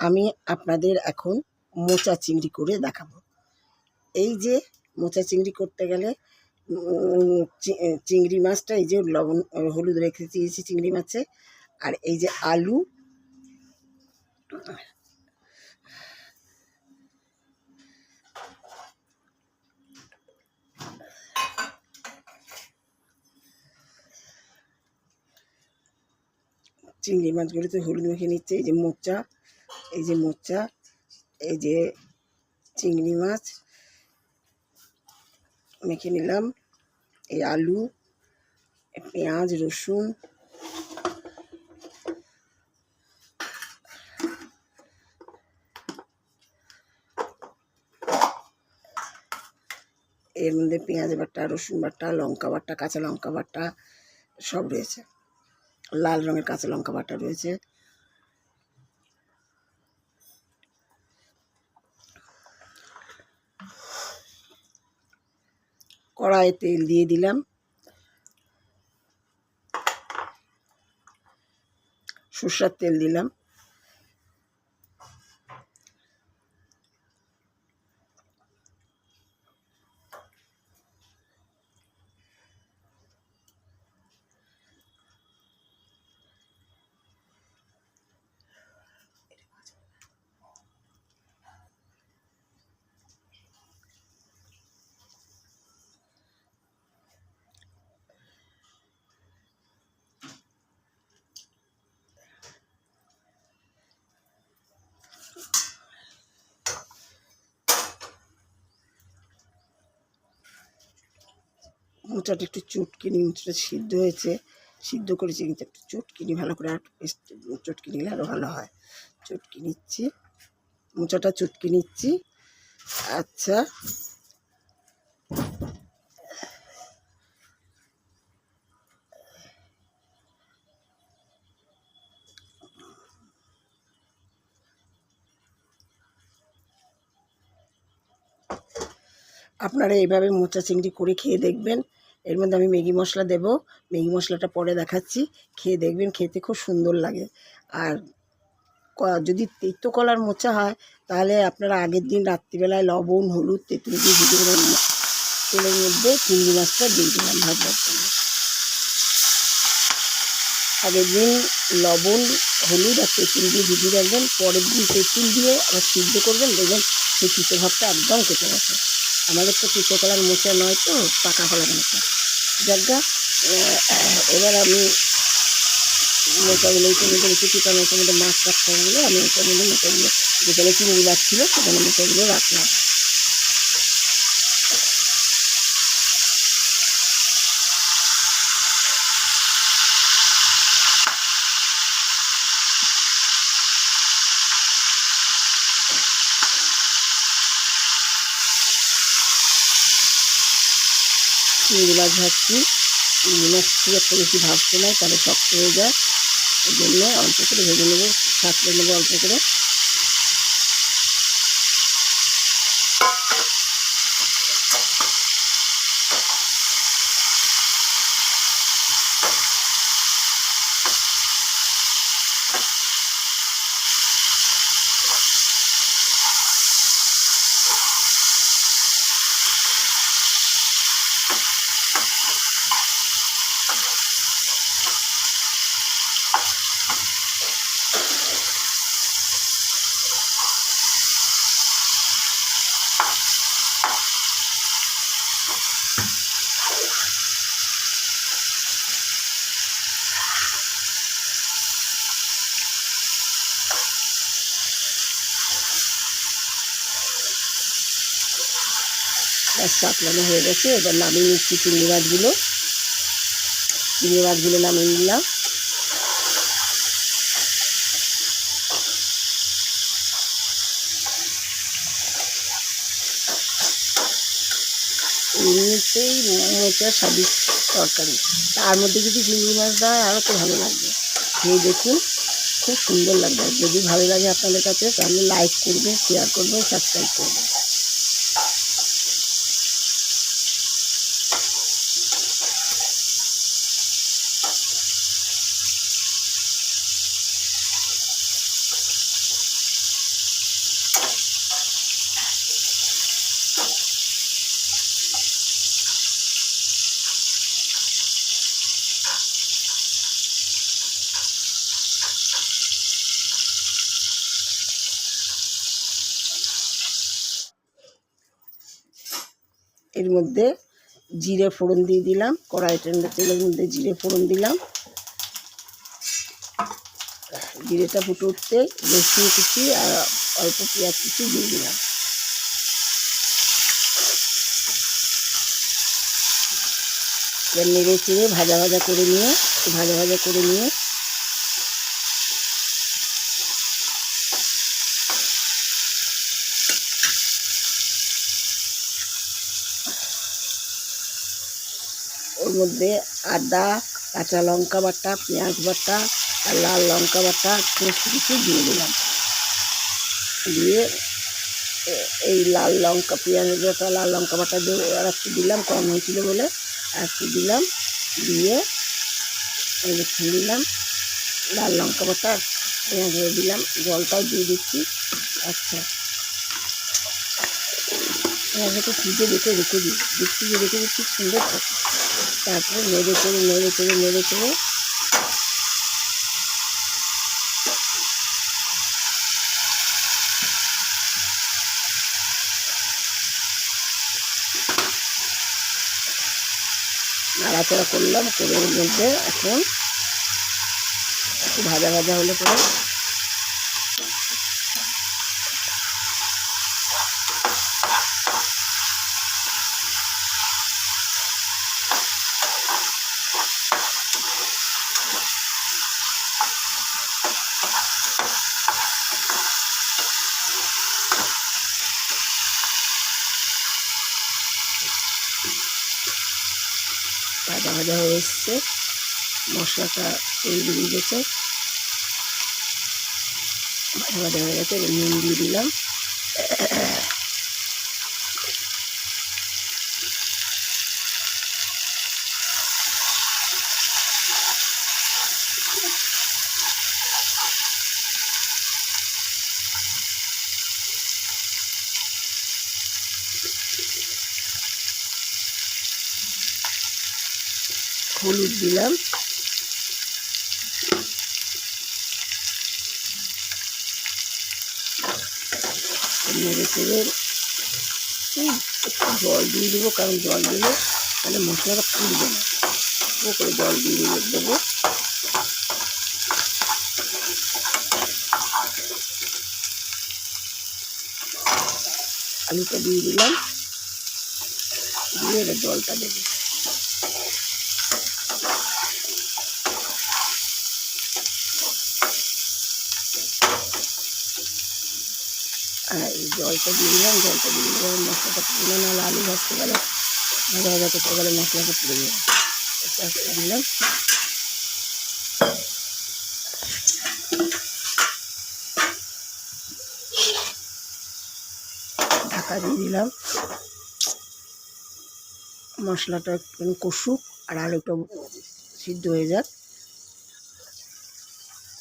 আমি আপনাদের এখন মোচা চিংড়ি করে দেখাবো। এই যে মোচা চিংড়ি করতে গেলে চিংড়ি মাছটা এই যে লবণ হলুদ রেখে দিয়েছি চিংড়ি মাছে, আর এই যে আলু, চিংড়ি মাছগুলোতে হলুদ মেখে নিচ্ছে। এই যে মোচা, এই যে মোচা, এই যে চিংড়ি মাছ মেখে নিলাম, এই আলু, পেঁয়াজ, রসুন, এর মধ্যে পেঁয়াজ বাটা, রসুন বাটা, লঙ্কা বাটা, কাঁচা লঙ্কা বাটা সব রয়েছে, লাল রঙের কাঁচা লঙ্কা বাটা রয়েছে। কড়াইয়ে তেল দিয়ে দিলাম, সরষের তেল দিলাম, মোচাটা একটু চটকিনি, মোচাটা সিদ্ধ হয়েছে, সিদ্ধ করেছি কিন্তু একটু চটকিনি ভালো করে, আর চটকি নিলে আরও ভালো হয়। চটকি নিচ্ছি, মোচাটা চটকি নিচ্ছি। আচ্ছা, আপনারা এইভাবে মোচা চিংড়ি করে খেয়ে দেখবেন। এর মধ্যে আমি ম্যাগি মশলা দেব, ম্যাগি মশলাটা পরে দেখাচ্ছি, খেয়ে দেখবেন, খেতে খুব সুন্দর লাগে। আর যদি তেঁতো কলার মোচা হয় তাহলে আপনারা আগের দিন রাত্রিবেলায় লবণ, হলুদ, তেঁতুল দিয়ে ভিজিয়ে দেবেন, তেলের মধ্যে চিংড়ি মাছটা দিয়ে দিলাম ভাজবার জন্য। আগের দিন লবণ, হলুদ আর তেঁতুল দিয়ে ভিজিয়ে রাখবেন, পরের দিন তেঁতুল দিয়ে আবার সিদ্ধ করবেন, দেখবেন সেই তিতো ভাবটা একদম কেটে গেছে। আমাদের তো তিতো কলার মোচা নয়, তো পাকা কলার মোচা। যাজ্ঞা, এবার আমি মোচাগুলো এটার মধ্যে রেখেছি, কারণ এটার মধ্যে মাছ রাখতে হবে বলে আমি এটার মধ্যে মোচাগুলো, যেখানে চিংড়ি মাছ ছিল সেখানে মোচাগুলো রাখলাম। চিংড়ি মাছ ভাজছি, চিংড়ি মাছ খুব একটা বেশি ভাজতে নাই, তাহলে শক্ত হয়ে যায়, ওই জন্য অল্প করে ভেজে নেবো, সাঁতলে নেবো অল্প করে। ব্যাস চাটলানো হয়ে গেছে, এবার নামিয়ে নিচ্ছি চিংড়ি মাছগুলো, চিংড়ি মাছগুলো নামিয়ে নিলাম। এমনিতেই মোচা স্বাদিষ্ট তরকারি, তার মধ্যে যদি চিংড়ি মাছ দেয় আরও তো ভালো লাগবে। খেয়ে দেখুন, খুব সুন্দর লাগবে। যদি ভালো লাগে আপনাদের কাছে তাহলে লাইক করবেন, শেয়ার করবেন, সাবস্ক্রাইব করবেন। এর মধ্যে জিরে ফোড়ন দিয়ে দিলাম, কড়াইটা তেলের মধ্যে জিরে ফোড়ন দিলাম। জিরেটা ফুটে উঠতে রসুন কুচি আর অল্প পেঁয়াজ কুচি দিয়ে দিলাম। নেড়ে চেড়ে ভাজা ভাজা করে নিয়ে ওর মধ্যে আদা, কাঁচা লঙ্কা বাটা, পেঁয়াজ বাটা আর লাল লঙ্কা বাটা সমস্ত কিছু দিয়ে দিলাম। দিয়ে এই লাল লঙ্কা, পেঁয়াজ বাটা, লাল লঙ্কা বাটা দিয়ে আর একটু দিলাম, কম হয়েছিল বলে আর একটু দিলাম। দিয়ে রেখে দিলাম। লাল লঙ্কা বাটা পেঁয়াজ দিলাম, জলটাও দিয়ে দিচ্ছি। আচ্ছা, পেঁয়াজটা সিজে রেখে দিই, দেখছি যে রেখে দিচ্ছি সুন্দর থাকে। তারপরে নেড়ে চেড়ে নাড়াচাড়া করলাম। করে ওর মধ্যে এখন একটু ভাজা ভাজা হলে পরে ভাজা ভাজা হয়ে এসছে, মশলাটা তেল বেরিয়ে গেছে, ভাজা ভাজা হয়ে গেছে। নুন দিয়ে দিলাম। হলুদ দিলাম। নেড়ে চেড়ে একটু জল দিয়ে দেবো, কারণ জল দিলে তাহলে মশলাটা পুড়বে না। ও করে জল দিয়ে দেবো। আলুটা দিয়ে দিলাম, দিয়ে এবার জলটা দেবো। আর এই জলটা দিয়ে দিলাম, মশলাটা পুড়ে না, আলু ভাজতে গেলে ভাজা ভাজা করতে গেলে মশলাটা পুড়ে যাবে। এটা দিলাম, ঢাকা দিয়ে দিলাম। মশলাটা একটু কষুক আর আলুটা সিদ্ধ হয়ে যাক।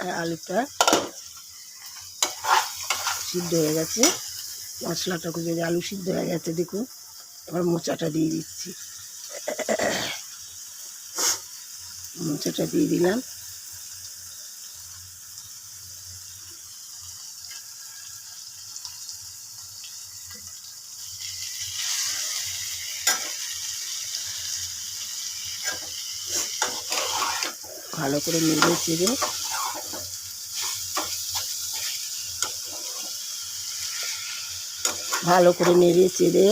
আর আলুটা সিদ্ধ হয়ে গেছে, মশলাটা যদি আলু সিদ্ধ হয়ে গেছে দেখুন। এবার মোচাটা দিয়ে দিচ্ছি, মোচাটা দিয়ে দিলাম। ভালো করে নেড়ে চেড়ে ভালো করে নেড়ে চেড়ে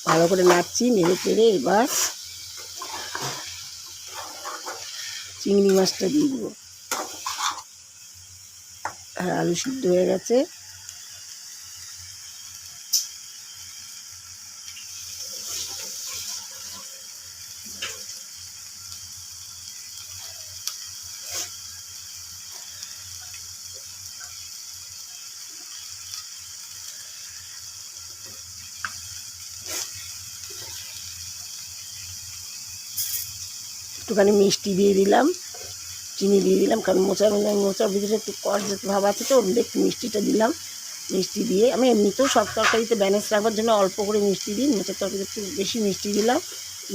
ভালো করে নাড়ছি, নেড়ে চেড়ে এবার চিংড়ি মাছটা দিয়ে দেবো। আর আলু সিদ্ধ হয়ে গেছে। একটুখানি মিষ্টি দিয়ে দিলাম, চিনি দিয়ে দিলাম, কারণ মোচার ভিতরে একটু কড় ভাব আছে তো, একটু মিষ্টিটা দিলাম। মিষ্টি দিয়ে আমি এমনিতেও সব তরকারিতে ব্যালেন্স রাখবার জন্য অল্প করে মিষ্টি দিই, মাছের তরকারিতে একটু বেশি মিষ্টি দিলাম।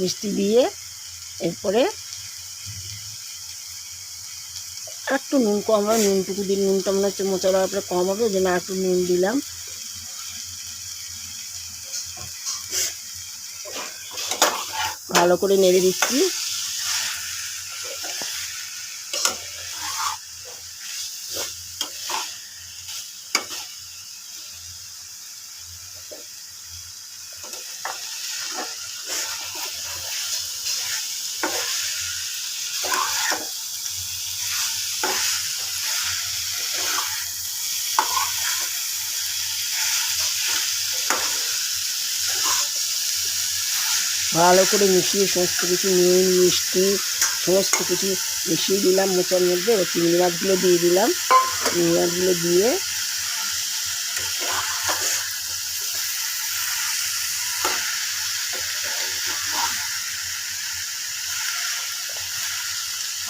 মিষ্টি দিয়ে এরপরে একটু নুন কম হবে, নুনটুকু দিন, নুনটা মনে হচ্ছে মোচা দেওয়ার পরে কম হবে, ওই জন্য একটু নুন দিলাম। ভালো করে নেড়ে দিচ্ছি। ভালো করে মিশিয়ে সমস্ত কিছু নুন মিষ্টি সমস্ত কিছু মিশিয়ে দিলাম মোচার মধ্যে। এবার চিংড়ি মাছগুলো দিয়ে দিলাম। চিংড়ি মাছগুলো দিয়ে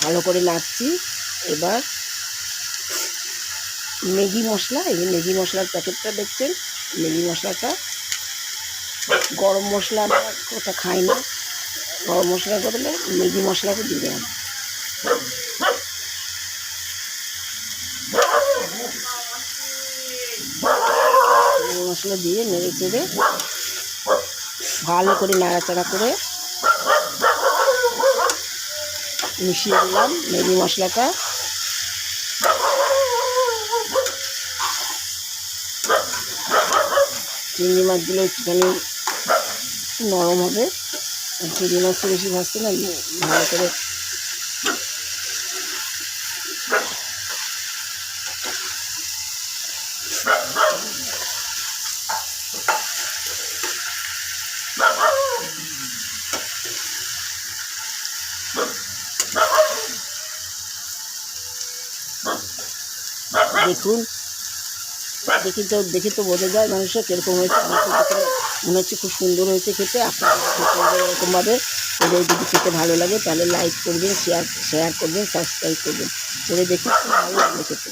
ভালো করে নাড়ছি। এবার ম্যাগি মশলা, এই যে ম্যাগি মশলার প্যাকেটটা দেখছেন, ম্যাগি মশলাটা, গরম মশলা আমরা ওটা খাই না, গরম মশলার বদলে ম্যাগি মশলাটা দিয়ে দেবেন। ম্যাগি মশলা দিয়ে নেড়ে চেড়ে ভালো করে নাড়াচাড়া করে মিশিয়ে দিলাম ম্যাগি মশলাটা। চিংড়ি মাছগুলো একটুখানি নরম হবে, চিংড়ি মাছটা বেশি ভাজতে না, ভালো করে দেখুন। দেখে তো বোঝা যায় মানুষের কীরকম হয়েছে। মনে হচ্ছে খুব সুন্দর হয়েছে খেতে। আপনারা খেতে এরকমভাবে করে, যদি খেতে ভালো লাগে তাহলে লাইক করবেন, শেয়ার করবেন, সাবস্ক্রাইব করবেন, করে দেখুন খুব ভালো লাগবে খেতে।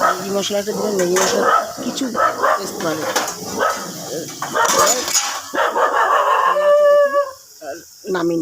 ম্যাগি মশলাটা দেবেন, ম্যাগি মশলা কিছু টেস্ট পাবে। নামিন।